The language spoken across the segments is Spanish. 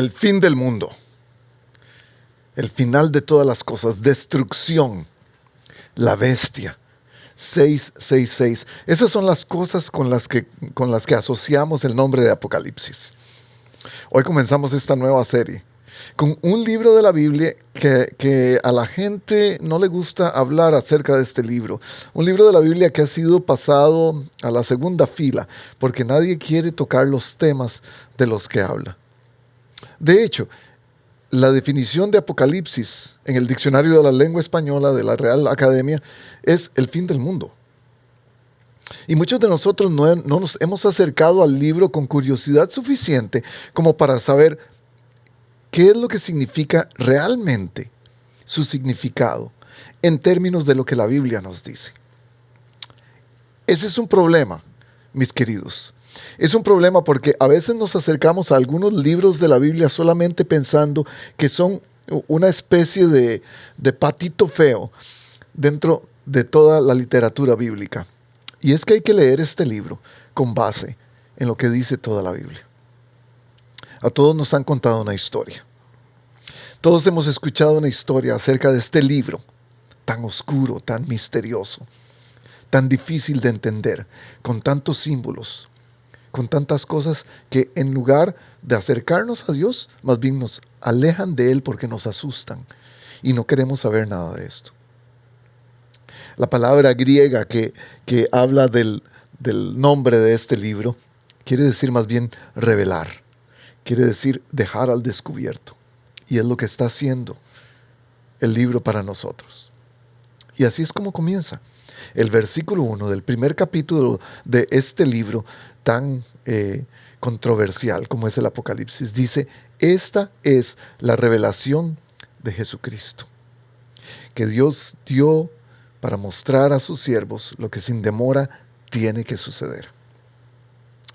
El fin del mundo, el final de todas las cosas, destrucción, la bestia, 666. Esas son las cosas con las que asociamos el nombre de Apocalipsis. Hoy comenzamos esta nueva serie con un libro de la Biblia que a la gente no le gusta hablar acerca de este libro. Un libro de la Biblia que ha sido pasado a la segunda fila porque nadie quiere tocar los temas de los que habla. De hecho, la definición de Apocalipsis en el Diccionario de la Lengua Española de la Real Academia es el fin del mundo. Y muchos de nosotros no nos hemos acercado al libro con curiosidad suficiente como para saber qué es lo que significa realmente su significado en términos de lo que la Biblia nos dice. Ese es un problema, mis queridos. Es un problema porque a veces nos acercamos a algunos libros de la Biblia solamente pensando que son una especie de patito feo dentro de toda la literatura bíblica. Y es que hay que leer este libro con base en lo que dice toda la Biblia. A todos nos han contado una historia. Todos hemos escuchado una historia acerca de este libro tan oscuro, tan misterioso, tan difícil de entender, con tantos símbolos, con tantas cosas que en lugar de acercarnos a Dios, más bien nos alejan de Él porque nos asustan y no queremos saber nada de esto. La palabra griega que habla del nombre de este libro quiere decir más bien revelar, quiere decir dejar al descubierto. Y es lo que está haciendo el libro para nosotros. Y así es como comienza. El versículo 1 del primer capítulo de este libro tan controversial como es el Apocalipsis dice: esta es la revelación de Jesucristo, que Dios dio para mostrar a sus siervos lo que sin demora tiene que suceder.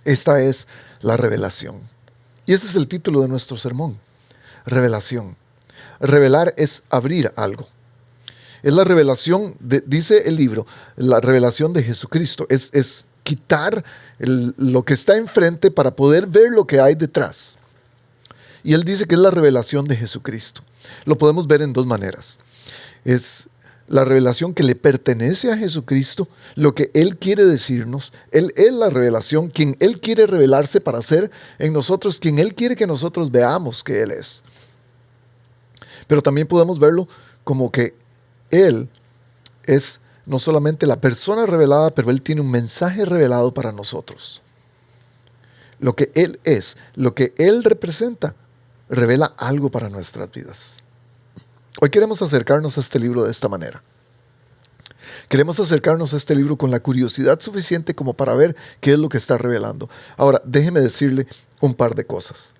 Esta es la revelación. Y ese es el título de nuestro sermón. Revelación. Revelar es abrir algo. Es la revelación, dice el libro, la revelación de Jesucristo. Es quitar lo que está enfrente para poder ver lo que hay detrás. Y él dice que es la revelación de Jesucristo. Lo podemos ver en dos maneras. Es la revelación que le pertenece a Jesucristo, lo que Él quiere decirnos. Él es la revelación, quien Él quiere revelarse para ser en nosotros, quien Él quiere que nosotros veamos que Él es. Pero también podemos verlo como que Él es no solamente la persona revelada, pero Él tiene un mensaje revelado para nosotros. Lo que Él es, lo que Él representa, revela algo para nuestras vidas. Hoy queremos acercarnos a este libro de esta manera. Queremos acercarnos a este libro con la curiosidad suficiente como para ver qué es lo que está revelando. Ahora, déjeme decirle un par de cosas.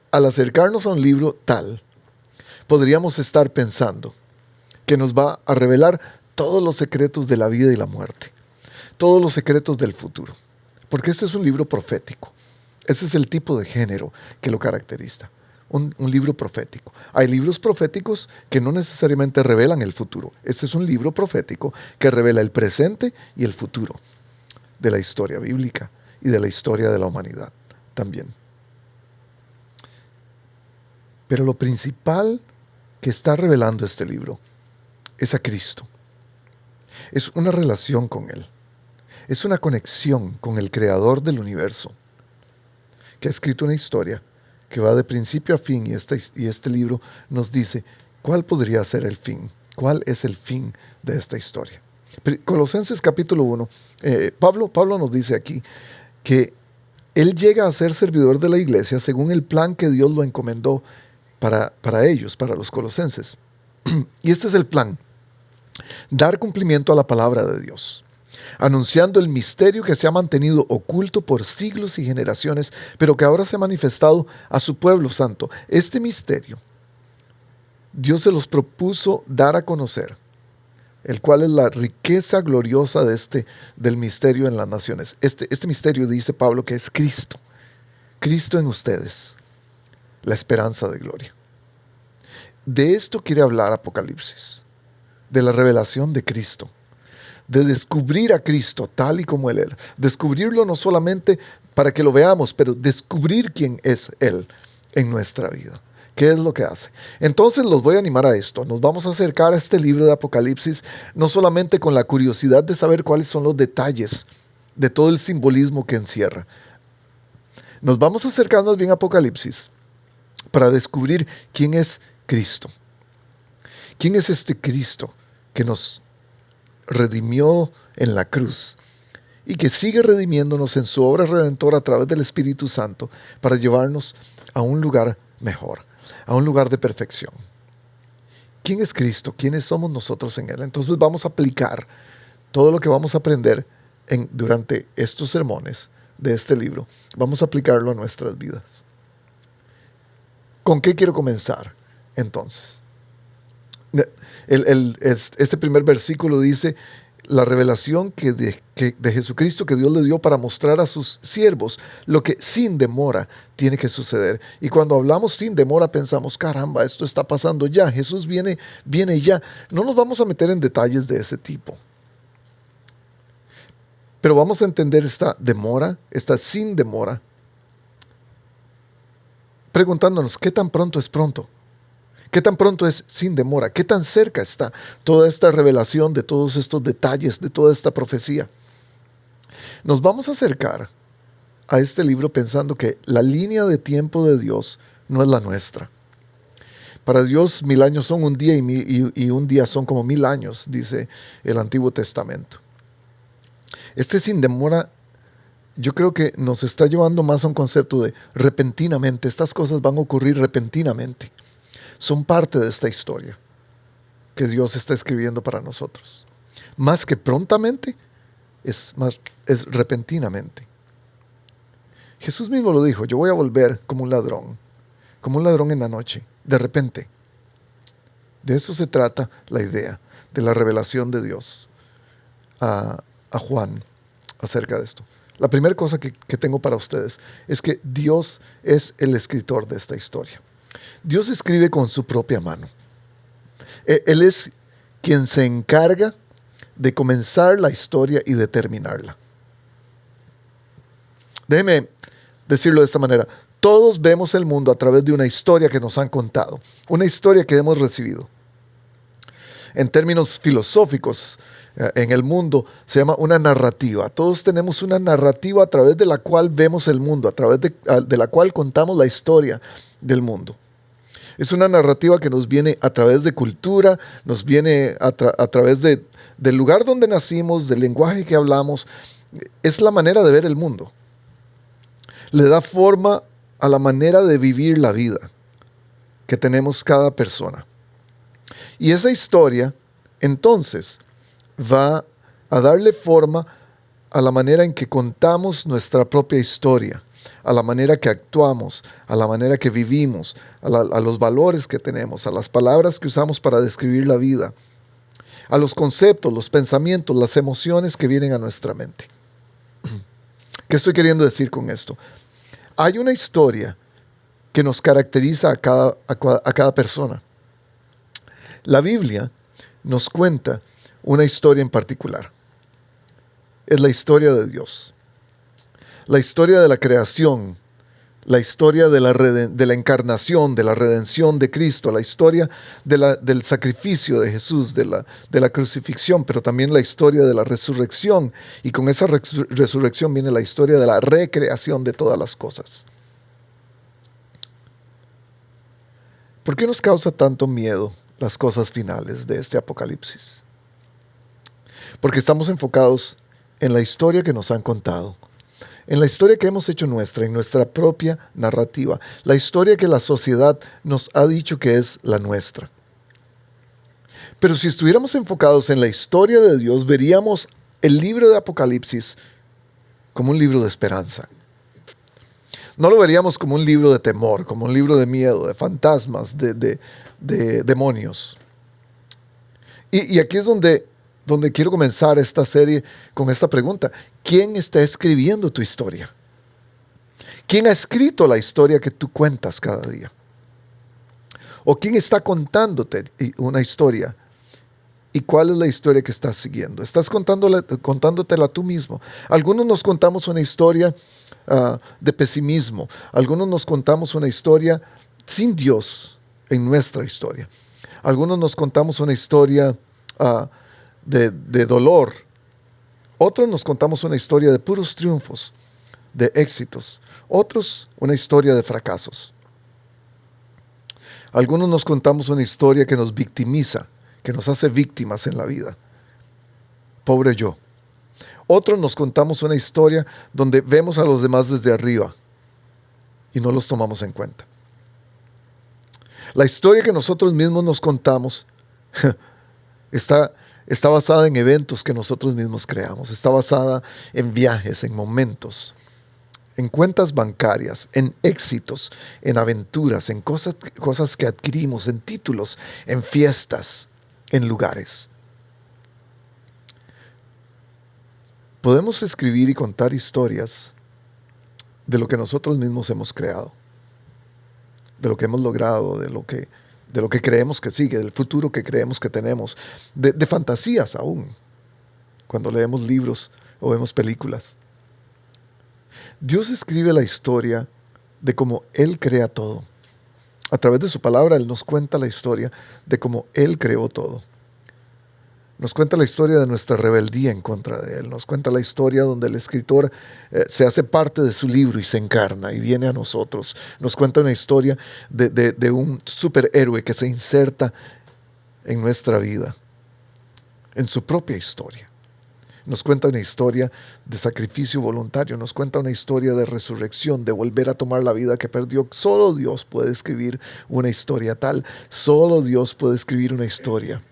Al acercarnos a un libro tal, podríamos estar pensando que nos va a revelar todos los secretos de la vida y la muerte, todos los secretos del futuro, porque este es un libro profético. Ese es el tipo de género que lo caracteriza. Un libro profético. Hay libros proféticos que no necesariamente revelan el futuro. Este es un libro profético que revela el presente y el futuro de la historia bíblica y de la historia de la humanidad también. Pero lo principal que está revelando este libro es a Cristo. Es una relación con Él. Es una conexión con el Creador del universo, que ha escrito una historia que va de principio a fin, y este libro nos dice cuál podría ser el fin, cuál es el fin de esta historia. Colosenses capítulo 1, Pablo nos dice aquí que él llega a ser servidor de la iglesia según el plan que Dios lo encomendó para ellos, para los colosenses. Y este es el plan: dar cumplimiento a la palabra de Dios, anunciando el misterio que se ha mantenido oculto por siglos y generaciones, pero que ahora se ha manifestado a su pueblo santo. Este misterio, Dios se los propuso dar a conocer, el cual es la riqueza gloriosa del misterio en las naciones. Este misterio, dice Pablo, que es Cristo. Cristo en ustedes, la esperanza de gloria. De esto quiere hablar Apocalipsis, de la revelación de Cristo, de descubrir a Cristo tal y como Él era. Descubrirlo no solamente para que lo veamos, pero descubrir quién es Él en nuestra vida. ¿Qué es lo que hace? Entonces los voy a animar a esto. Nos vamos a acercar a este libro de Apocalipsis, no solamente con la curiosidad de saber cuáles son los detalles de todo el simbolismo que encierra. Nos vamos acercando bien a Apocalipsis para descubrir quién es Cristo. ¿Quién es este Cristo que nos redimió en la cruz y que sigue redimiéndonos en su obra redentora a través del Espíritu Santo para llevarnos a un lugar mejor, a un lugar de perfección? ¿Quién es Cristo? ¿Quiénes somos nosotros en Él? Entonces vamos a aplicar todo lo que vamos a aprender durante estos sermones de este libro. Vamos a aplicarlo a nuestras vidas. ¿Con qué quiero comenzar entonces? Este primer versículo dice: la revelación de Jesucristo que Dios le dio para mostrar a sus siervos lo que sin demora tiene que suceder. Y cuando hablamos sin demora pensamos, caramba, esto está pasando ya, Jesús viene ya. No nos vamos a meter en detalles de ese tipo, pero vamos a entender esta demora, esta sin demora, preguntándonos, ¿qué tan pronto es pronto? ¿Qué tan pronto es sin demora? ¿Qué tan cerca está toda esta revelación de todos estos detalles, de toda esta profecía? Nos vamos a acercar a este libro pensando que la línea de tiempo de Dios no es la nuestra. Para Dios 1000 años son un día y un día son como 1000 años, dice el Antiguo Testamento. Este sin demora, yo creo que nos está llevando más a un concepto de repentinamente. Estas cosas van a ocurrir repentinamente. Son parte de esta historia que Dios está escribiendo para nosotros. Más que prontamente, es repentinamente. Jesús mismo lo dijo: yo voy a volver como un ladrón en la noche, de repente. De eso se trata la idea de la revelación de Dios a Juan acerca de esto. La primera cosa que tengo para ustedes es que Dios es el escritor de esta historia. Dios escribe con su propia mano. Él es quien se encarga de comenzar la historia y de terminarla. Déjeme decirlo de esta manera. Todos vemos el mundo a través de una historia que nos han contado, una historia que hemos recibido. En términos filosóficos, en el mundo se llama una narrativa. Todos tenemos una narrativa a través de la cual vemos el mundo, a través de la cual contamos la historia del mundo. Es una narrativa que nos viene a través de cultura, nos viene a través del lugar donde nacimos, del lenguaje que hablamos. Es la manera de ver el mundo. Le da forma a la manera de vivir la vida que tenemos cada persona. Y esa historia, entonces, va a darle forma a la manera en que contamos nuestra propia historia, a la manera que actuamos, a la manera que vivimos, a los valores que tenemos, a las palabras que usamos para describir la vida, a los conceptos, los pensamientos, las emociones que vienen a nuestra mente. ¿Qué estoy queriendo decir con esto? Hay una historia que nos caracteriza a cada persona. La Biblia nos cuenta una historia en particular. Es la historia de Dios. La historia de la creación, la historia de la encarnación, de la redención de Cristo, la historia del sacrificio de Jesús, de la crucifixión, pero también la historia de la resurrección. Y con esa resurrección viene la historia de la recreación de todas las cosas. ¿Por qué nos causa tanto miedo las cosas finales de este Apocalipsis? Porque estamos enfocados en la historia que nos han contado, en la historia que hemos hecho nuestra, en nuestra propia narrativa, la historia que la sociedad nos ha dicho que es la nuestra. Pero si estuviéramos enfocados en la historia de Dios, veríamos el libro de Apocalipsis como un libro de esperanza. No lo veríamos como un libro de temor, como un libro de miedo, de fantasmas, de demonios. Y aquí es donde quiero comenzar esta serie con esta pregunta. ¿Quién está escribiendo tu historia? ¿Quién ha escrito la historia que tú cuentas cada día? ¿O quién está contándote una historia? ¿Y cuál es la historia que estás siguiendo? ¿Estás contándotela tú mismo? Algunos nos contamos una historia de pesimismo. Algunos nos contamos una historia sin Dios en nuestra historia. Algunos nos contamos una historia de dolor. Otros nos contamos una historia de puros triunfos, de éxitos. Otros una historia de fracasos. Algunos nos contamos una historia que nos victimiza, que nos hace víctimas en la vida. Pobre yo. Otros nos contamos una historia donde vemos a los demás desde arriba y no los tomamos en cuenta. La historia que nosotros mismos nos contamos está basada en eventos que nosotros mismos creamos. Está basada en viajes, en momentos, en cuentas bancarias, en éxitos, en aventuras, en cosas que adquirimos, en títulos, en fiestas, en lugares. Podemos escribir y contar historias de lo que nosotros mismos hemos creado, de lo que hemos logrado, de lo que creemos que sigue, del futuro que creemos que tenemos, de fantasías aún, cuando leemos libros o vemos películas. Dios escribe la historia de cómo Él crea todo. A través de su palabra, Él nos cuenta la historia de cómo Él creó todo. Nos cuenta la historia de nuestra rebeldía en contra de Él. Nos cuenta la historia donde el escritor se hace parte de su libro y se encarna y viene a nosotros. Nos cuenta una historia de un superhéroe que se inserta en nuestra vida, en su propia historia. Nos cuenta una historia de sacrificio voluntario. Nos cuenta una historia de resurrección, de volver a tomar la vida que perdió. Solo Dios puede escribir una historia tal. Solo Dios puede escribir una historia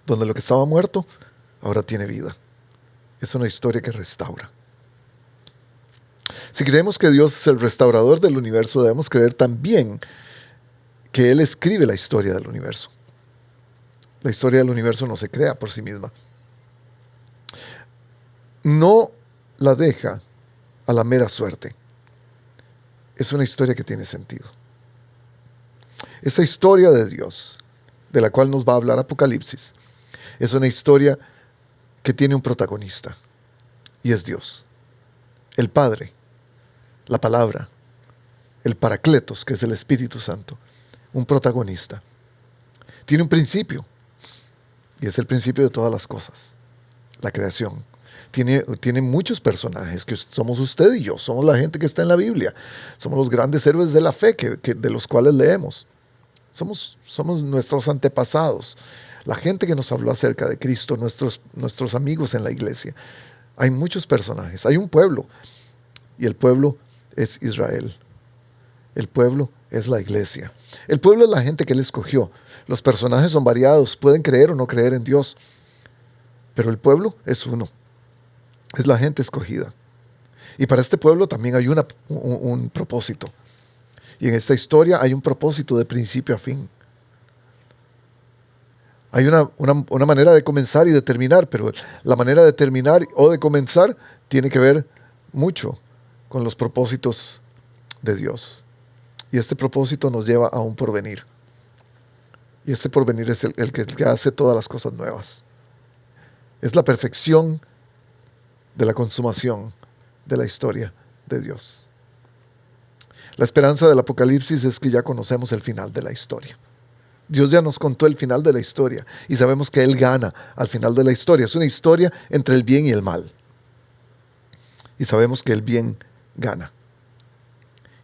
donde lo que estaba muerto ahora tiene vida. Es una historia que restaura. Si creemos que Dios es el restaurador del universo, debemos creer también que Él escribe la historia del universo. La historia del universo no se crea por sí misma. No la deja a la mera suerte. Es una historia que tiene sentido. Esa historia de Dios, de la cual nos va a hablar Apocalipsis, es una historia que tiene un protagonista, y es Dios, el Padre, la Palabra, el Paracletos, que es el Espíritu Santo, un protagonista. Tiene un principio, y es el principio de todas las cosas, la creación. Tiene muchos personajes, que somos usted y yo, somos la gente que está en la Biblia, somos los grandes héroes de la fe de los cuales leemos. Somos nuestros antepasados, la gente que nos habló acerca de Cristo, nuestros amigos en la iglesia. Hay muchos personajes, hay un pueblo, y el pueblo es Israel. El pueblo es la iglesia. El pueblo es la gente que Él escogió. Los personajes son variados, pueden creer o no creer en Dios, pero el pueblo es uno, es la gente escogida. Y para este pueblo también hay un propósito. Y en esta historia hay un propósito de principio a fin. Hay una manera de comenzar y de terminar, pero la manera de terminar o de comenzar tiene que ver mucho con los propósitos de Dios. Y este propósito nos lleva a un porvenir. Y este porvenir es el que hace todas las cosas nuevas. Es la perfección de la consumación de la historia de Dios. La esperanza del Apocalipsis es que ya conocemos el final de la historia. Dios ya nos contó el final de la historia y sabemos que Él gana al final de la historia. Es una historia entre el bien y el mal. Y sabemos que el bien gana.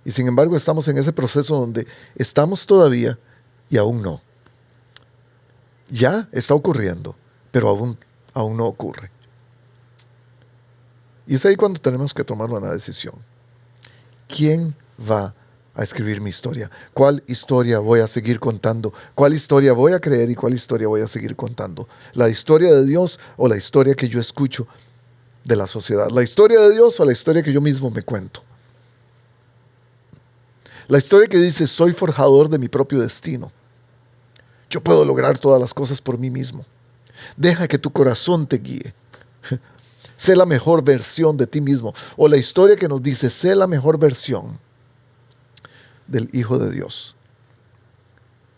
Y sin embargo estamos en ese proceso donde estamos todavía y aún no. Ya está ocurriendo, pero aún no ocurre. Y es ahí cuando tenemos que tomar una decisión. ¿Quién va a escribir mi historia? ¿Cuál historia voy a seguir contando? ¿Cuál historia voy a creer y cuál historia voy a seguir contando? ¿La historia de Dios o la historia que yo escucho de la sociedad? ¿La historia de Dios o la historia que yo mismo me cuento? La historia que dice, soy forjador de mi propio destino. Yo puedo lograr todas las cosas por mí mismo. Deja que tu corazón te guíe. Sé la mejor versión de ti mismo. O la historia que nos dice, sé la mejor versión del Hijo de Dios.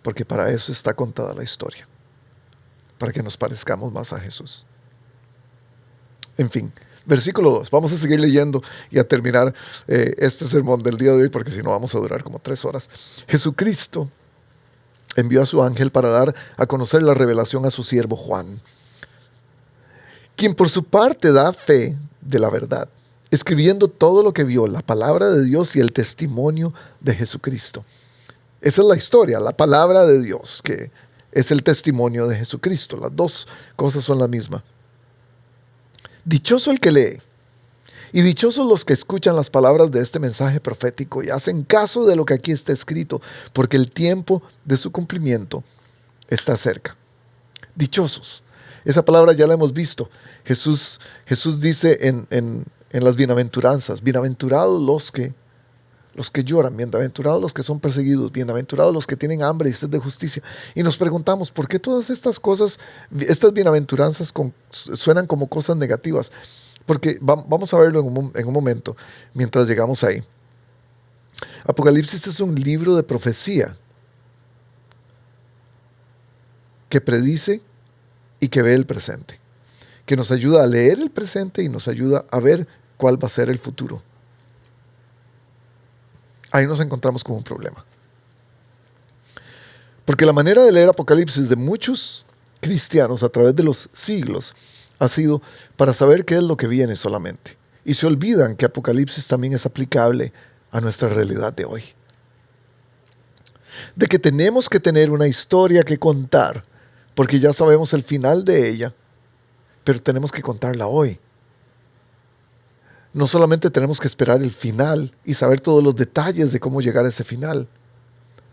Porque para eso está contada la historia. Para que nos parezcamos más a Jesús. En fin, Versículo 2. Vamos a seguir leyendo y a terminar este sermón del día de hoy, porque si no vamos a durar como 3 horas. Jesucristo envió a su ángel para dar a conocer la revelación a su siervo Juan, quien por su parte da fe de la verdad, escribiendo todo lo que vio, la palabra de Dios y el testimonio de Jesucristo. Esa es la historia, la palabra de Dios, que es el testimonio de Jesucristo. Las dos cosas son la misma. Dichoso el que lee, y dichosos los que escuchan las palabras de este mensaje profético y hacen caso de lo que aquí está escrito, porque el tiempo de su cumplimiento está cerca. Dichosos. Esa palabra ya la hemos visto. Jesús dice en las bienaventuranzas, bienaventurados los que lloran, bienaventurados los que son perseguidos, bienaventurados los que tienen hambre y sed de justicia. Y nos preguntamos, ¿por qué todas estas cosas, estas bienaventuranzas suenan como cosas negativas? Porque vamos a verlo en un momento, mientras llegamos ahí. Apocalipsis es un libro de profecía que predice y que ve el presente, que nos ayuda a leer el presente y nos ayuda a ver cuál va a ser el futuro. Ahí nos encontramos con un problema. Porque la manera de leer Apocalipsis de muchos cristianos a través de los siglos ha sido para saber qué es lo que viene solamente. Y se olvidan que Apocalipsis también es aplicable a nuestra realidad de hoy. De que tenemos que tener una historia que contar, porque ya sabemos el final de ella, pero tenemos que contarla hoy. No solamente tenemos que esperar el final y saber todos los detalles de cómo llegar a ese final.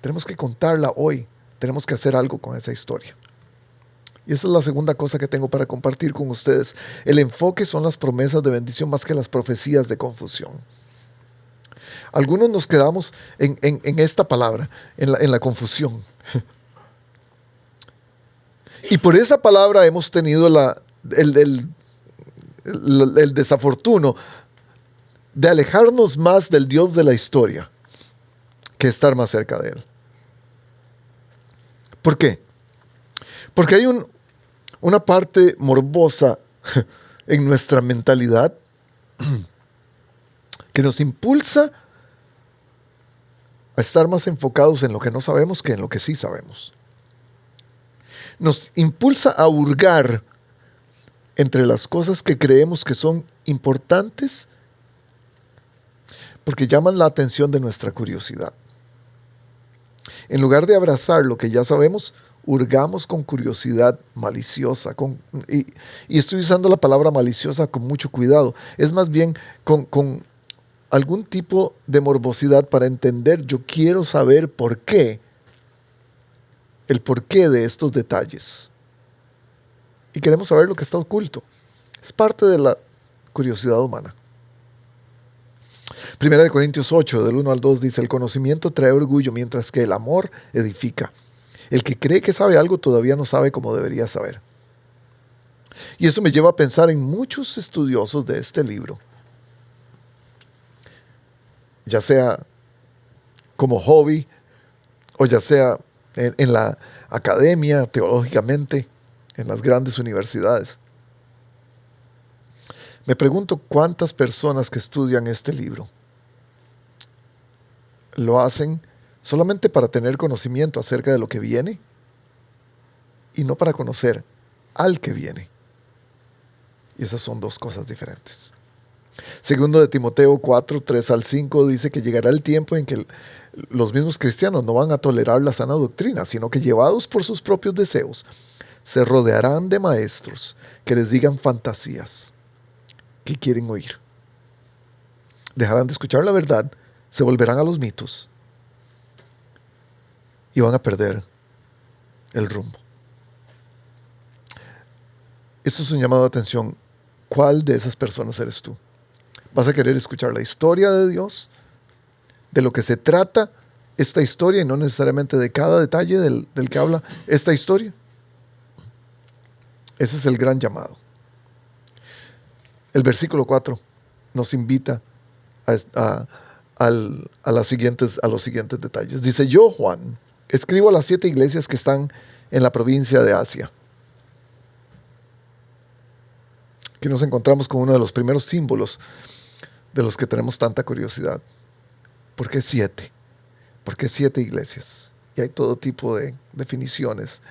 Tenemos que contarla hoy. Tenemos que hacer algo con esa historia. Y esa es la segunda cosa que tengo para compartir con ustedes. El enfoque son las promesas de bendición más que las profecías de confusión. Algunos nos quedamos en esta palabra, en la confusión. Y por esa palabra hemos tenido el desafortuno de alejarnos más del Dios de la historia que estar más cerca de Él. ¿Por qué? Porque hay una parte morbosa en nuestra mentalidad que nos impulsa a estar más enfocados en lo que no sabemos que en lo que sí sabemos. Nos impulsa a hurgar entre las cosas que creemos que son importantes porque llaman la atención de nuestra curiosidad. En lugar de abrazar lo que ya sabemos, hurgamos con curiosidad maliciosa. Y estoy usando la palabra maliciosa con mucho cuidado. Es más bien con algún tipo de morbosidad para entender. Yo quiero saber por qué. El porqué de estos detalles. Y queremos saber lo que está oculto. Es parte de la curiosidad humana. Primera de Corintios 8, del 1 al 2 dice: el conocimiento trae orgullo, mientras que el amor edifica. El que cree que sabe algo todavía no sabe como debería saber. Y eso me lleva a pensar en muchos estudiosos de este libro, ya sea como hobby o ya sea en la academia, teológicamente, en las grandes universidades. Me pregunto cuántas personas que estudian este libro lo hacen solamente para tener conocimiento acerca de lo que viene y no para conocer al que viene. Y esas son dos cosas diferentes. Segundo de Timoteo 4, 3 al 5 dice que llegará el tiempo en que los mismos cristianos no van a tolerar la sana doctrina, sino que llevados por sus propios deseos, se rodearán de maestros que les digan fantasías que quieren oír. Dejarán de escuchar la verdad, se volverán a los mitos y van a perder el rumbo. Eso es un llamado de atención. ¿Cuál de esas personas eres tú? ¿Vas a querer escuchar la historia de Dios? ¿De lo que se trata esta historia y no necesariamente de cada detalle del que habla esta historia? Ese es el gran llamado. El versículo 4 nos invita a los siguientes detalles. Dice: yo, Juan, escribo a las 7 iglesias que están en la provincia de Asia. Aquí nos encontramos con uno de los primeros símbolos de los que tenemos tanta curiosidad. ¿Por qué 7? ¿Por qué 7 iglesias? Y hay todo tipo de definiciones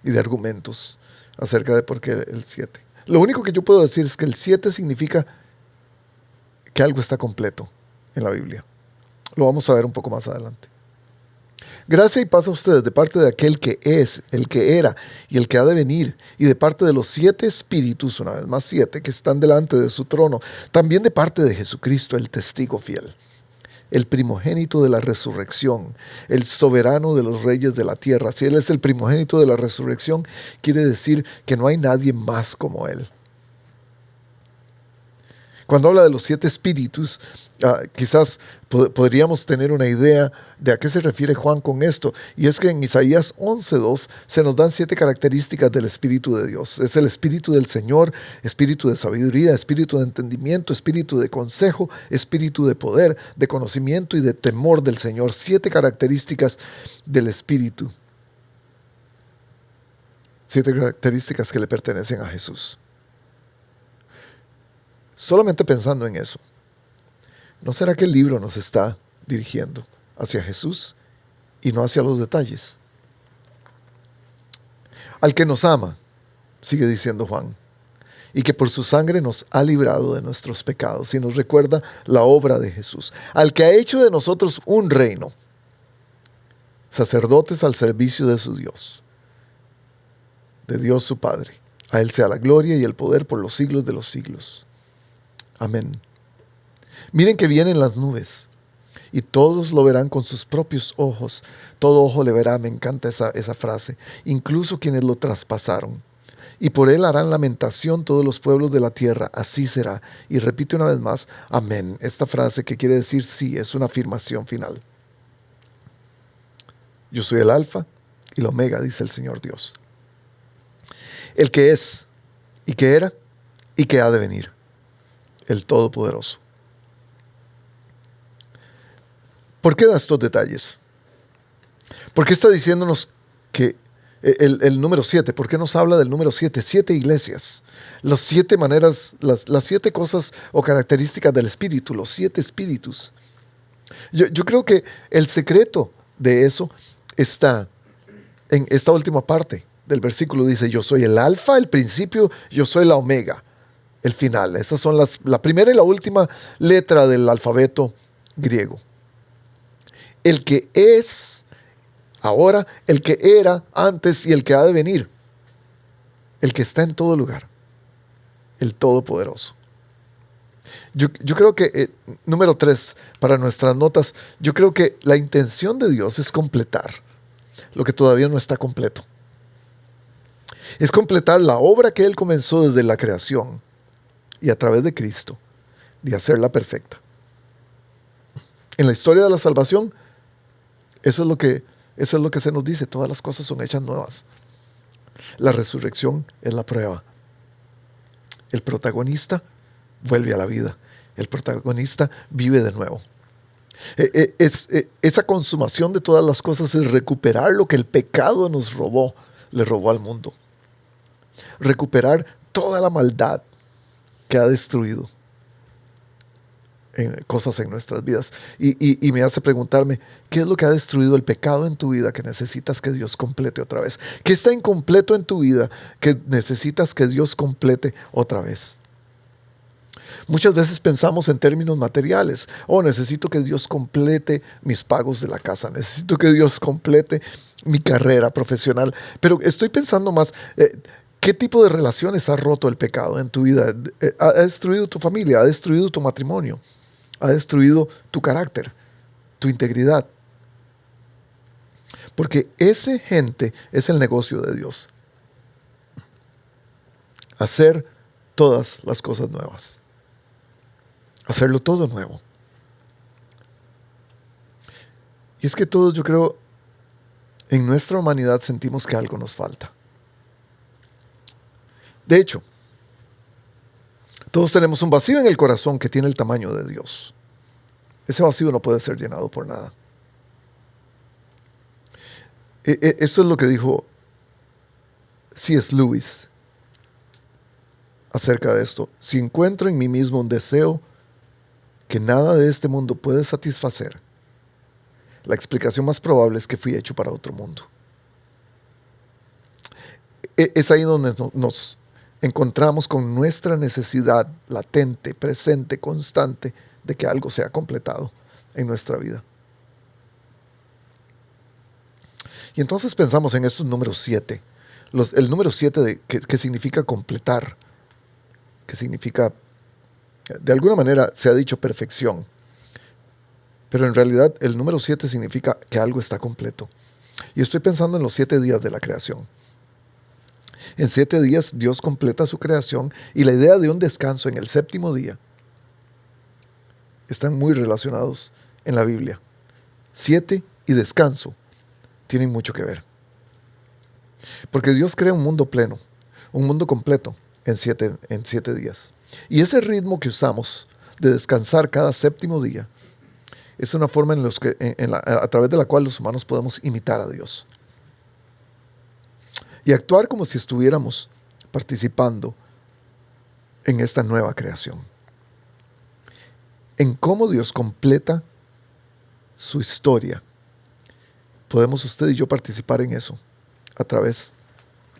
y de argumentos acerca de por qué el 7. Lo único que yo puedo decir es que el 7 significa que algo está completo en la Biblia. Lo vamos a ver un poco más adelante. Gracia y paz a ustedes de parte de aquel que es, el que era y el que ha de venir, y de parte de los 7 espíritus, una vez más 7, que están delante de su trono, también de parte de Jesucristo, el testigo fiel, el primogénito de la resurrección, el soberano de los reyes de la tierra. Si Él es el primogénito de la resurrección, quiere decir que no hay nadie más como Él. Cuando habla de los 7 espíritus, quizás podríamos tener una idea de a qué se refiere Juan con esto. Y es que en Isaías 11:2 se nos dan 7 características del Espíritu de Dios. Es el Espíritu del Señor, Espíritu de sabiduría, Espíritu de entendimiento, Espíritu de consejo, Espíritu de poder, de conocimiento y de temor del Señor. 7 características del Espíritu. 7 características que le pertenecen a Jesús. Solamente pensando en eso, ¿no será que el libro nos está dirigiendo hacia Jesús y no hacia los detalles? Al que nos ama, sigue diciendo Juan, y que por su sangre nos ha librado de nuestros pecados y nos recuerda la obra de Jesús. Al que ha hecho de nosotros un reino, sacerdotes al servicio de su Dios, de Dios su Padre. A Él sea la gloria y el poder por los siglos de los siglos. Amén. Miren que vienen las nubes y todos lo verán con sus propios ojos. Todo ojo le verá, me encanta esa frase. Incluso quienes lo traspasaron. Y por él harán lamentación todos los pueblos de la tierra. Así será. Y repite una vez más, amén. Esta frase que quiere decir sí, es una afirmación final. Yo soy el alfa y el omega, dice el Señor Dios. El que es y que era y que ha de venir. El Todopoderoso. ¿Por qué da estos detalles? ¿Por qué está diciéndonos que el número 7? ¿Por qué nos habla del número 7? 7 iglesias. Las 7 maneras, las 7 cosas o características del Espíritu, los 7 espíritus. Yo creo que el secreto de eso está en esta última parte del versículo. Dice, yo soy el alfa, el principio, yo soy la omega. El final. Esas son la primera y la última letra del alfabeto griego. El que es ahora, el que era antes y el que ha de venir. El que está en todo lugar. El Todopoderoso. Yo creo que, número 3, para nuestras notas, yo creo que la intención de Dios es completar lo que todavía no está completo. Es completar la obra que Él comenzó desde la creación. Y a través de Cristo, de hacerla perfecta. En la historia de la salvación, eso es lo que se nos dice, todas las cosas son hechas nuevas. La resurrección es la prueba. El protagonista vuelve a la vida. El protagonista vive de nuevo. Esa consumación de todas las cosas es recuperar lo que el pecado nos robó, le robó al mundo. Recuperar toda la maldad que ha destruido cosas en nuestras vidas. Y me hace preguntarme, ¿qué es lo que ha destruido el pecado en tu vida que necesitas que Dios complete otra vez? ¿Qué está incompleto en tu vida que necesitas que Dios complete otra vez? Muchas veces pensamos en términos materiales. Necesito que Dios complete mis pagos de la casa. Necesito que Dios complete mi carrera profesional. Pero estoy pensando más, ¿qué tipo de relaciones ha roto el pecado en tu vida? Ha destruido tu familia, ha destruido tu matrimonio, ha destruido tu carácter, tu integridad. Porque ese gente es el negocio de Dios. Hacer todas las cosas nuevas. Hacerlo todo nuevo. Y es que todos, yo creo, en nuestra humanidad sentimos que algo nos falta. De hecho, todos tenemos un vacío en el corazón que tiene el tamaño de Dios. Ese vacío no puede ser llenado por nada. Esto es lo que dijo C.S. Lewis acerca de esto. Si encuentro en mí mismo un deseo que nada de este mundo puede satisfacer, la explicación más probable es que fui hecho para otro mundo. Es ahí donde nos encontramos con nuestra necesidad latente, presente, constante de que algo sea completado en nuestra vida. Y entonces pensamos en estos números 7. El número 7 que significa completar, que significa, de alguna manera se ha dicho perfección, pero en realidad el número 7 significa que algo está completo. Y estoy pensando en los 7 días de la creación. En 7 días Dios completa su creación y la idea de un descanso en el séptimo día están muy relacionados en la Biblia. 7 y descanso tienen mucho que ver. Porque Dios crea un mundo pleno, un mundo completo en siete días. Y ese ritmo que usamos de descansar cada séptimo día es una forma a través de la cual los humanos podemos imitar a Dios. Y actuar como si estuviéramos participando en esta nueva creación. En cómo Dios completa su historia. Podemos usted y yo participar en eso a través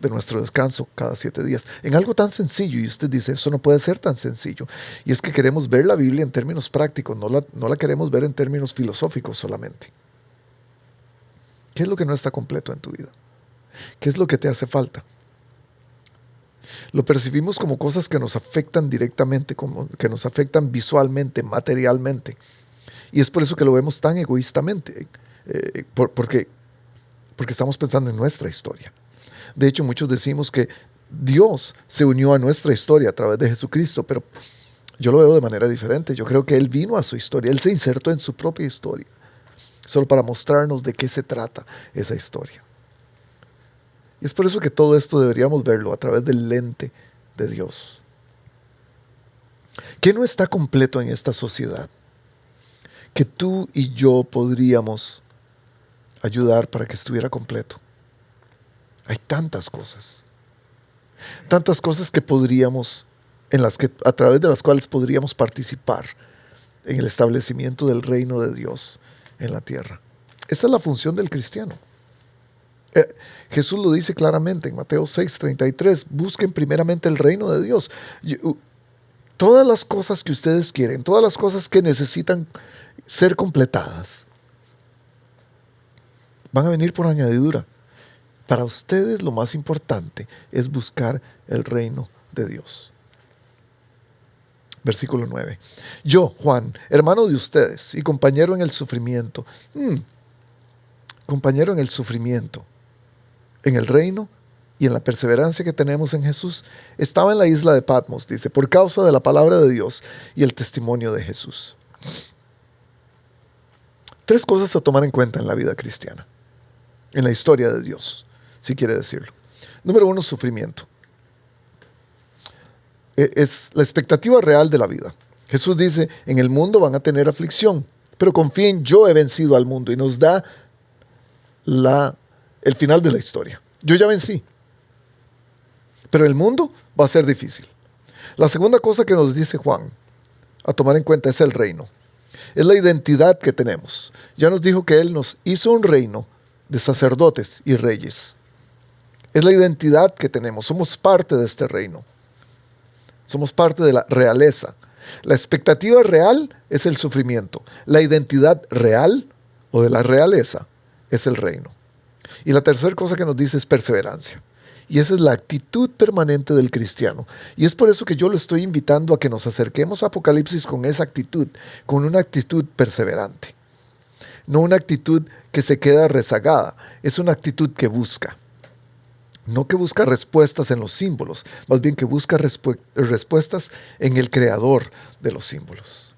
de nuestro descanso cada 7 días. En algo tan sencillo, y usted dice, eso no puede ser tan sencillo. Y es que queremos ver la Biblia en términos prácticos, no la queremos ver en términos filosóficos solamente. ¿Qué es lo que no está completo en tu vida? ¿Qué es lo que te hace falta? Lo percibimos como cosas que nos afectan directamente, que nos afectan visualmente, materialmente. Y es por eso que lo vemos tan egoístamente, porque estamos pensando en nuestra historia. De hecho, muchos decimos que Dios se unió a nuestra historia a través de Jesucristo, pero yo lo veo de manera diferente. Yo creo que Él vino a su historia, Él se insertó en su propia historia, solo para mostrarnos de qué se trata esa historia. Y es por eso que todo esto deberíamos verlo a través del lente de Dios. ¿Qué no está completo en esta sociedad? Que tú y yo podríamos ayudar para que estuviera completo. Hay tantas cosas que podríamos, a través de las cuales podríamos participar en el establecimiento del reino de Dios en la tierra. Esa es la función del cristiano. Jesús lo dice claramente en Mateo 6:33, busquen primeramente el reino de Dios. Todas las cosas que ustedes quieren, todas las cosas que necesitan ser completadas, van a venir por añadidura. Para ustedes lo más importante es buscar el reino de Dios. Versículo 9. Yo, Juan, hermano de ustedes y compañero en el sufrimiento, compañero en el sufrimiento, en el reino y en la perseverancia que tenemos en Jesús, estaba en la isla de Patmos, dice, por causa de la palabra de Dios y el testimonio de Jesús. 3 cosas a tomar en cuenta en la vida cristiana, en la historia de Dios, si quiere decirlo. Número 1, sufrimiento. Es la expectativa real de la vida. Jesús dice, en el mundo van a tener aflicción, pero confíen, yo he vencido al mundo, y nos da el final de la historia. Yo ya vencí, pero el mundo va a ser difícil. La segunda cosa que nos dice Juan a tomar en cuenta es el reino. Es la identidad que tenemos. Ya nos dijo que Él nos hizo un reino de sacerdotes y reyes. Es la identidad que tenemos. Somos parte de este reino. Somos parte de la realeza. La expectativa real es el sufrimiento. La identidad real o de la realeza es el reino. Y la tercera cosa que nos dice es perseverancia. Y esa es la actitud permanente del cristiano. Y es por eso que yo lo estoy invitando a que nos acerquemos a Apocalipsis con esa actitud, con una actitud perseverante. No una actitud que se queda rezagada, es una actitud que busca. No que busca respuestas en los símbolos, más bien que busca respuestas en el creador de los símbolos.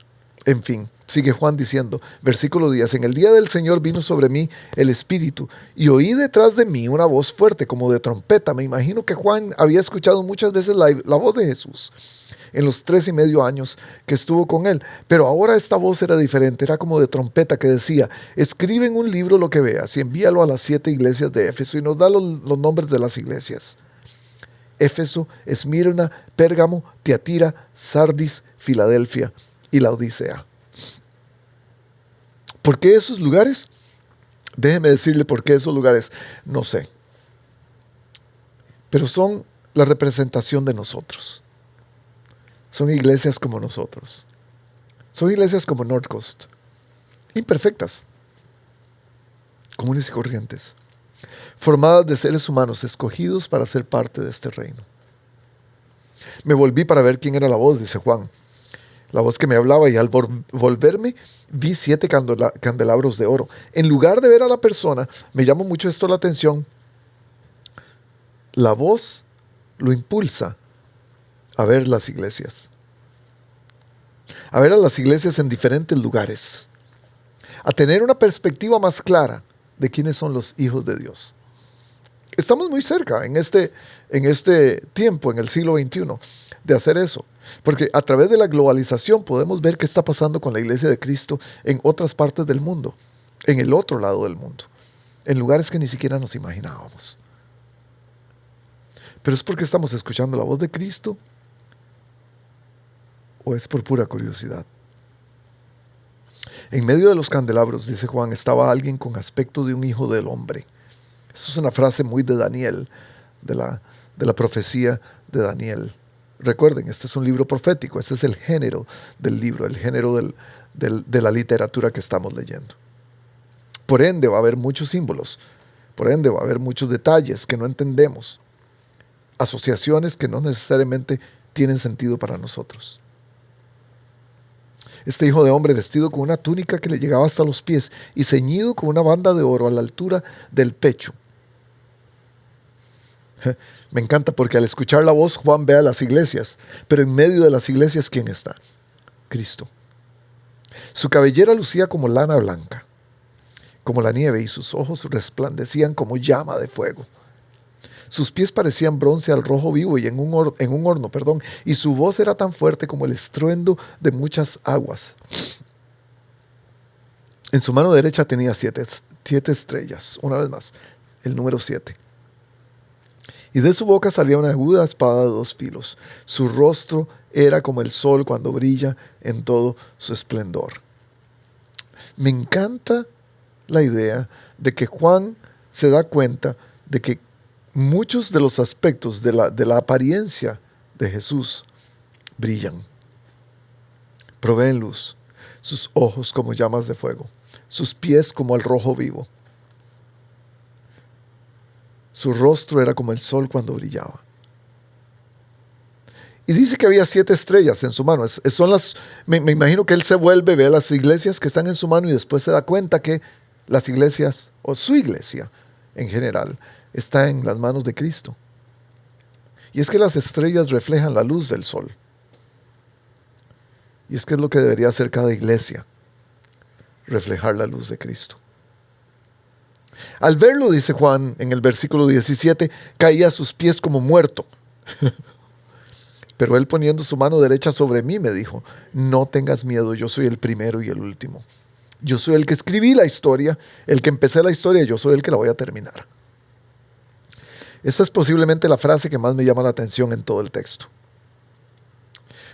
En fin, sigue Juan diciendo, versículo 10, en el día del Señor vino sobre mí el Espíritu y oí detrás de mí una voz fuerte como de trompeta. Me imagino que Juan había escuchado muchas veces la voz de Jesús en los 3.5 años que estuvo con él. Pero ahora esta voz era diferente, era como de trompeta que decía, escribe en un libro lo que veas y envíalo a las 7 iglesias de Éfeso, y nos da los nombres de las iglesias. Éfeso, Esmirna, Pérgamo, Tiatira, Sardis, Filadelfia y la Odisea. ¿Por qué esos lugares? Déjeme decirle por qué esos lugares. No sé. Pero son la representación de nosotros. Son iglesias como nosotros. Son iglesias como North Coast. Imperfectas. Comunes y corrientes. Formadas de seres humanos escogidos para ser parte de este reino. Me volví para ver quién era la voz, dice Juan. La voz que me hablaba, y al volverme vi 7 candelabros de oro. En lugar de ver a la persona, me llamó mucho esto la atención. La voz lo impulsa a ver las iglesias. A ver a las iglesias en diferentes lugares. A tener una perspectiva más clara de quiénes son los hijos de Dios. Estamos muy cerca en este tiempo, en el siglo XXI, de hacer eso. Porque a través de la globalización podemos ver qué está pasando con la iglesia de Cristo en otras partes del mundo, en el otro lado del mundo, en lugares que ni siquiera nos imaginábamos. ¿Pero es porque estamos escuchando la voz de Cristo o es por pura curiosidad? En medio de los candelabros, dice Juan, estaba alguien con aspecto de un hijo del hombre. Eso es una frase muy de Daniel, de la profecía de Daniel. Recuerden, este es un libro profético, este es el género del libro, el género de la literatura que estamos leyendo. Por ende va a haber muchos símbolos, por ende va a haber muchos detalles que no entendemos, asociaciones que no necesariamente tienen sentido para nosotros. Este hijo de hombre vestido con una túnica que le llegaba hasta los pies y ceñido con una banda de oro a la altura del pecho. Me encanta porque al escuchar la voz Juan ve a las iglesias, pero en medio de las iglesias ¿quién está? Cristo. Su cabellera lucía como lana blanca, como la nieve, y sus ojos resplandecían como llama de fuego. Sus pies parecían bronce al rojo vivo y en un horno, y su voz era tan fuerte como el estruendo de muchas aguas. En su mano derecha tenía 7 estrellas, una vez más, el número 7. Y de su boca salía una aguda espada de 2 filos. Su rostro era como el sol cuando brilla en todo su esplendor. Me encanta la idea de que Juan se da cuenta de que muchos de los aspectos de la apariencia de Jesús brillan, proveen luz, sus ojos como llamas de fuego, sus pies como el rojo vivo. Su rostro era como el sol cuando brillaba. Y dice que había 7 estrellas en su mano. Me imagino que él se vuelve, ve a las iglesias que están en su mano y después se da cuenta que las iglesias, o su iglesia en general, está en las manos de Cristo. Y es que las estrellas reflejan la luz del sol. Y es que es lo que debería hacer cada iglesia, reflejar la luz de Cristo. Al verlo, dice Juan en el versículo 17, caía a sus pies como muerto. Pero él, poniendo su mano derecha sobre mí, me dijo: no tengas miedo, yo soy el primero y el último. Yo soy el que escribí la historia, el que empecé la historia, yo soy el que la voy a terminar. Esa es posiblemente la frase que más me llama la atención en todo el texto.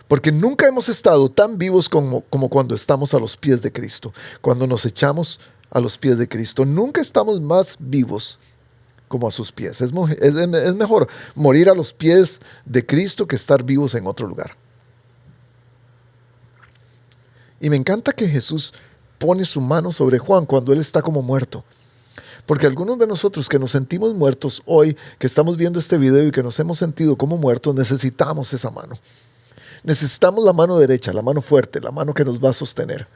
Porque nunca hemos estado tan vivos como cuando estamos a los pies de Cristo, cuando nos echamos a los pies de Cristo. Nunca estamos más vivos como a sus pies. Es mejor morir a los pies de Cristo que estar vivos en otro lugar. Y me encanta que Jesús pone su mano sobre Juan cuando él está como muerto. Porque algunos de nosotros que nos sentimos muertos hoy, que estamos viendo este video y que nos hemos sentido como muertos, necesitamos esa mano. Necesitamos la mano derecha, la mano fuerte, la mano que nos va a sostener.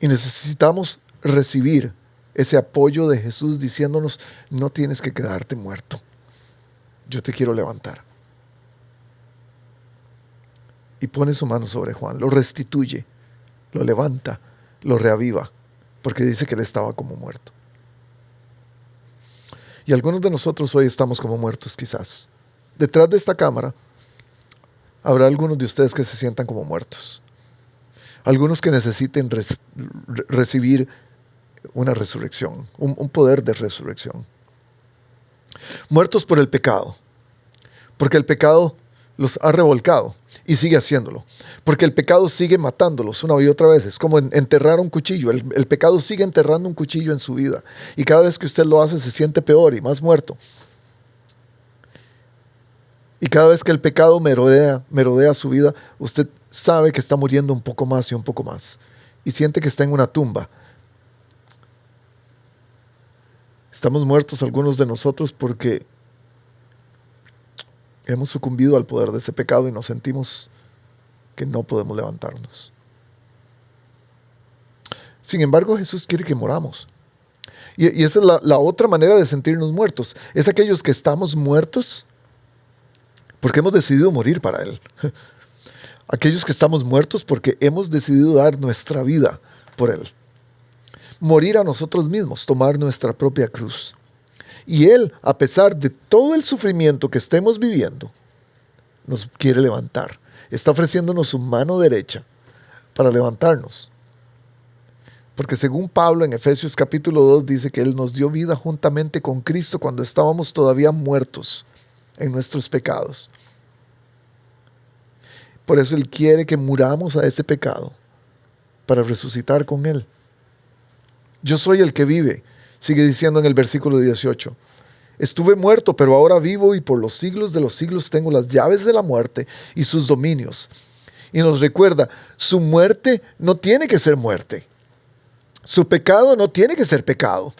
Y necesitamos recibir ese apoyo de Jesús diciéndonos: no tienes que quedarte muerto. Yo te quiero levantar. Y pone su mano sobre Juan, lo restituye, lo levanta, lo reaviva, porque dice que él estaba como muerto. Y algunos de nosotros hoy estamos como muertos quizás. Detrás de esta cámara habrá algunos de ustedes que se sientan como muertos. Algunos que necesiten recibir una resurrección, un poder de resurrección. Muertos por el pecado, porque el pecado los ha revolcado y sigue haciéndolo, porque el pecado sigue matándolos una y otra vez. Es como enterrar un cuchillo. El pecado sigue enterrando un cuchillo en su vida, y cada vez que usted lo hace se siente peor y más muerto. Y cada vez que el pecado merodea su vida, usted sabe que está muriendo un poco más y un poco más, y siente que está en una tumba. Estamos muertos algunos de nosotros porque hemos sucumbido al poder de ese pecado y nos sentimos que no podemos levantarnos. Sin embargo, Jesús quiere que moramos. Y esa es la otra manera de sentirnos muertos. Es aquellos que estamos muertos porque hemos decidido morir para Él. Aquellos que estamos muertos porque hemos decidido dar nuestra vida por Él. Morir a nosotros mismos, tomar nuestra propia cruz. Y Él, a pesar de todo el sufrimiento que estemos viviendo, nos quiere levantar. Está ofreciéndonos su mano derecha para levantarnos. Porque según Pablo en Efesios capítulo 2 dice que Él nos dio vida juntamente con Cristo cuando estábamos todavía muertos en nuestros pecados. Por eso Él quiere que muramos a ese pecado para resucitar con Él. Yo soy el que vive, sigue diciendo en el versículo 18. Estuve muerto, pero ahora vivo, y por los siglos de los siglos tengo las llaves de la muerte y sus dominios. Y nos recuerda, su muerte no tiene que ser muerte. Su pecado no tiene que ser pecado.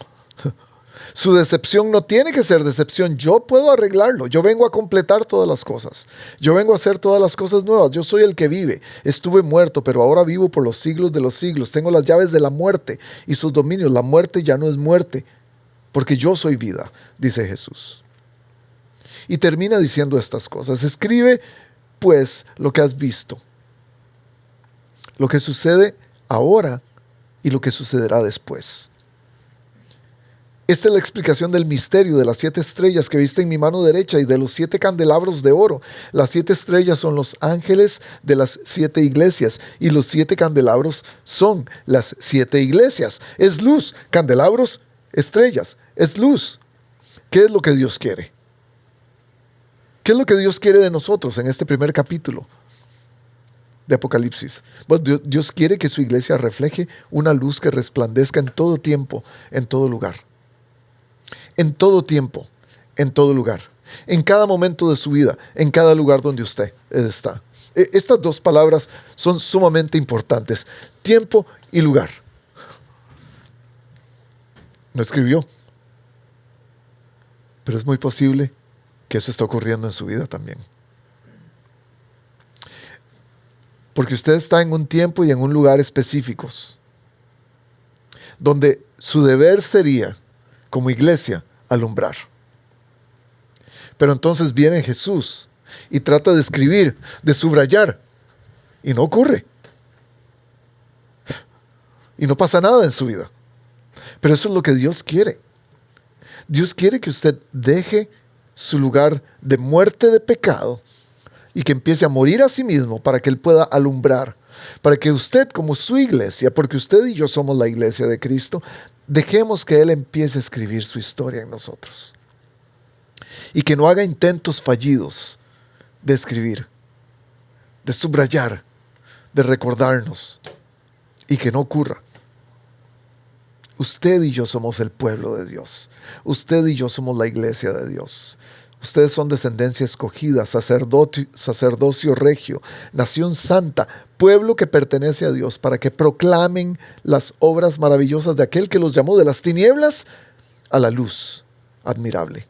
Su decepción no tiene que ser decepción. Yo puedo arreglarlo. Yo vengo a completar todas las cosas. Yo vengo a hacer todas las cosas nuevas. Yo soy el que vive. Estuve muerto, pero ahora vivo por los siglos de los siglos. Tengo las llaves de la muerte y sus dominios. La muerte ya no es muerte, porque yo soy vida, dice Jesús. Y termina diciendo estas cosas. Escribe, pues, lo que has visto, lo que sucede ahora y lo que sucederá después. Esta es la explicación del misterio de las 7 estrellas que viste en mi mano derecha y de los 7 candelabros de oro. Las 7 estrellas son los ángeles de las 7 iglesias, y los 7 candelabros son las 7 iglesias. Es luz, candelabros, estrellas, es luz. ¿Qué es lo que Dios quiere? ¿Qué es lo que Dios quiere de nosotros en este primer capítulo de Apocalipsis? Bueno, Dios quiere que su iglesia refleje una luz que resplandezca en todo tiempo, en todo lugar. En todo tiempo, en todo lugar, en cada momento de su vida, en cada lugar donde usted está. Estas dos palabras son sumamente importantes: tiempo y lugar. No escribió, pero es muy posible que eso esté ocurriendo en su vida también. Porque usted está en un tiempo y en un lugar específicos, donde su deber sería, como iglesia, alumbrar. Pero entonces viene Jesús y trata de escribir, de subrayar, y no ocurre. Y no pasa nada en su vida. Pero eso es lo que Dios quiere. Dios quiere que usted deje su lugar de muerte de pecado y que empiece a morir a sí mismo para que Él pueda alumbrar. Para que usted, como su iglesia, porque usted y yo somos la iglesia de Cristo, dejemos que Él empiece a escribir su historia en nosotros. Y que no haga intentos fallidos de escribir, de subrayar, de recordarnos. Y que no ocurra. Usted y yo somos el pueblo de Dios. Usted y yo somos la iglesia de Dios. Ustedes son descendencia escogida, sacerdocio regio, nación santa, pueblo que pertenece a Dios, para que proclamen las obras maravillosas de aquel que los llamó de las tinieblas a la luz admirable.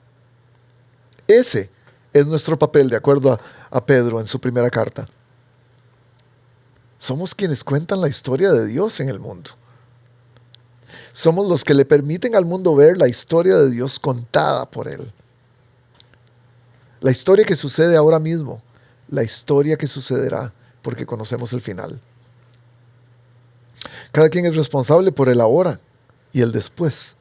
Ese es nuestro papel, de acuerdo a Pedro en su primera carta. Somos quienes cuentan la historia de Dios en el mundo. Somos los que le permiten al mundo ver la historia de Dios contada por Él. La historia que sucede ahora mismo, la historia que sucederá, porque conocemos el final. Cada quien es responsable por el ahora y el después.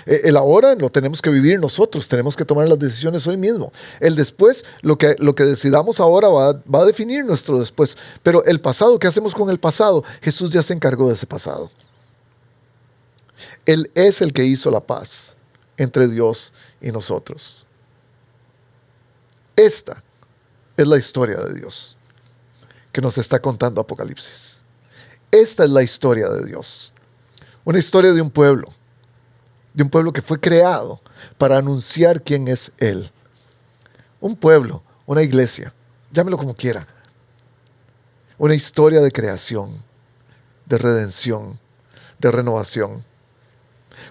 El ahora lo tenemos que vivir nosotros, tenemos que tomar las decisiones hoy mismo. El después, lo que decidamos ahora va a definir nuestro después. Pero el pasado, ¿qué hacemos con el pasado? Jesús ya se encargó de ese pasado. Él es el que hizo la paz entre Dios y nosotros. Esta es la historia de Dios que nos está contando Apocalipsis. Esta es la historia de Dios. Una historia de un pueblo que fue creado para anunciar quién es Él. Un pueblo, una iglesia, llámelo como quiera. Una historia de creación, de redención, de renovación.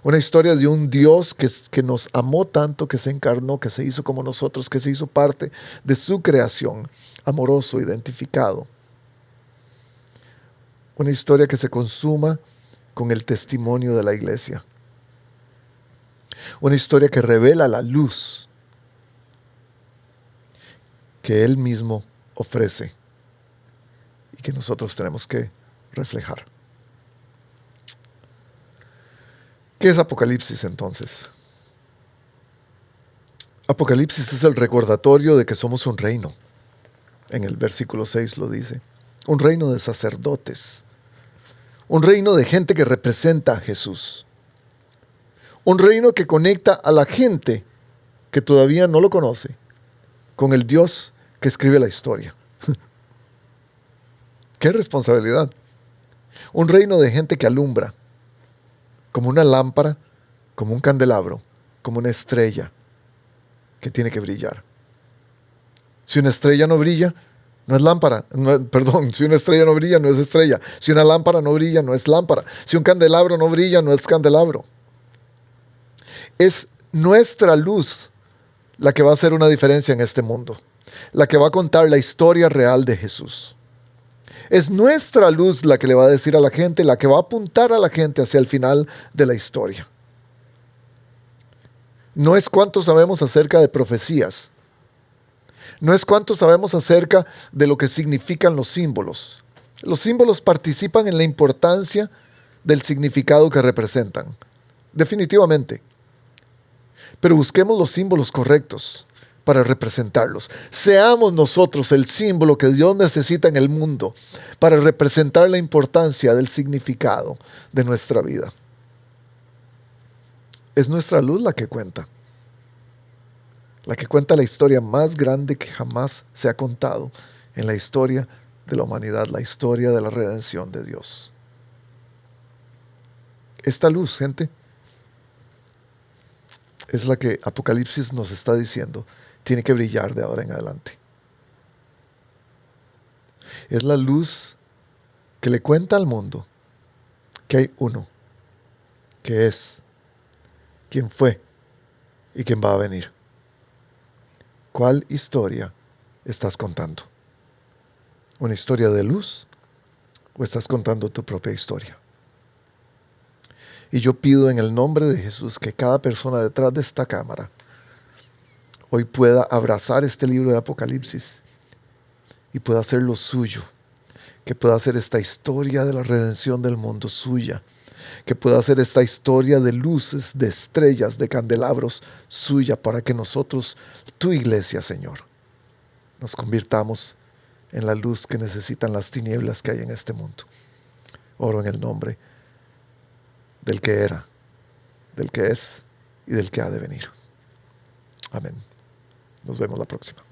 Una historia de un Dios que nos amó tanto, que se encarnó, que se hizo como nosotros, que se hizo parte de su creación, amoroso, identificado. Una historia que se consuma con el testimonio de la iglesia. Una historia que revela la luz que Él mismo ofrece y que nosotros tenemos que reflejar. ¿Qué es Apocalipsis entonces? Apocalipsis es el recordatorio de que somos un reino. En el versículo 6 lo dice. Un reino de sacerdotes. Un reino de gente que representa a Jesús. Un reino que conecta a la gente que todavía no lo conoce con el Dios que escribe la historia. ¡Qué responsabilidad! Un reino de gente que alumbra como una lámpara, como un candelabro, como una estrella que tiene que brillar. Si una estrella no brilla, no es lámpara. Si una estrella no brilla, no es estrella. Si una lámpara no brilla, no es lámpara. Si un candelabro no brilla, no es candelabro. Es nuestra luz la que va a hacer una diferencia en este mundo, la que va a contar la historia real de Jesús. Es nuestra luz la que le va a decir a la gente, la que va a apuntar a la gente hacia el final de la historia. No es cuánto sabemos acerca de profecías. No es cuánto sabemos acerca de lo que significan los símbolos. Los símbolos participan en la importancia del significado que representan. Definitivamente. Pero busquemos los símbolos correctos para representarlos. Seamos nosotros el símbolo que Dios necesita en el mundo para representar la importancia del significado de nuestra vida. Es nuestra luz la que cuenta la historia más grande que jamás se ha contado en la historia de la humanidad, la historia de la redención de Dios. Esta luz, gente, es la que Apocalipsis nos está diciendo, tiene que brillar de ahora en adelante. Es la luz que le cuenta al mundo que hay uno, que es, quien fue y quien va a venir. ¿Cuál historia estás contando? ¿Una historia de luz o estás contando tu propia historia? Y yo pido en el nombre de Jesús que cada persona detrás de esta cámara hoy pueda abrazar este libro de Apocalipsis y pueda hacerlo suyo, que pueda hacer esta historia de la redención del mundo suya, que pueda hacer esta historia de luces, de estrellas, de candelabros suya, para que nosotros, tu iglesia, Señor, nos convirtamos en la luz que necesitan las tinieblas que hay en este mundo. Oro en el nombre del que era, del que es y del que ha de venir. Amén. Nos vemos la próxima.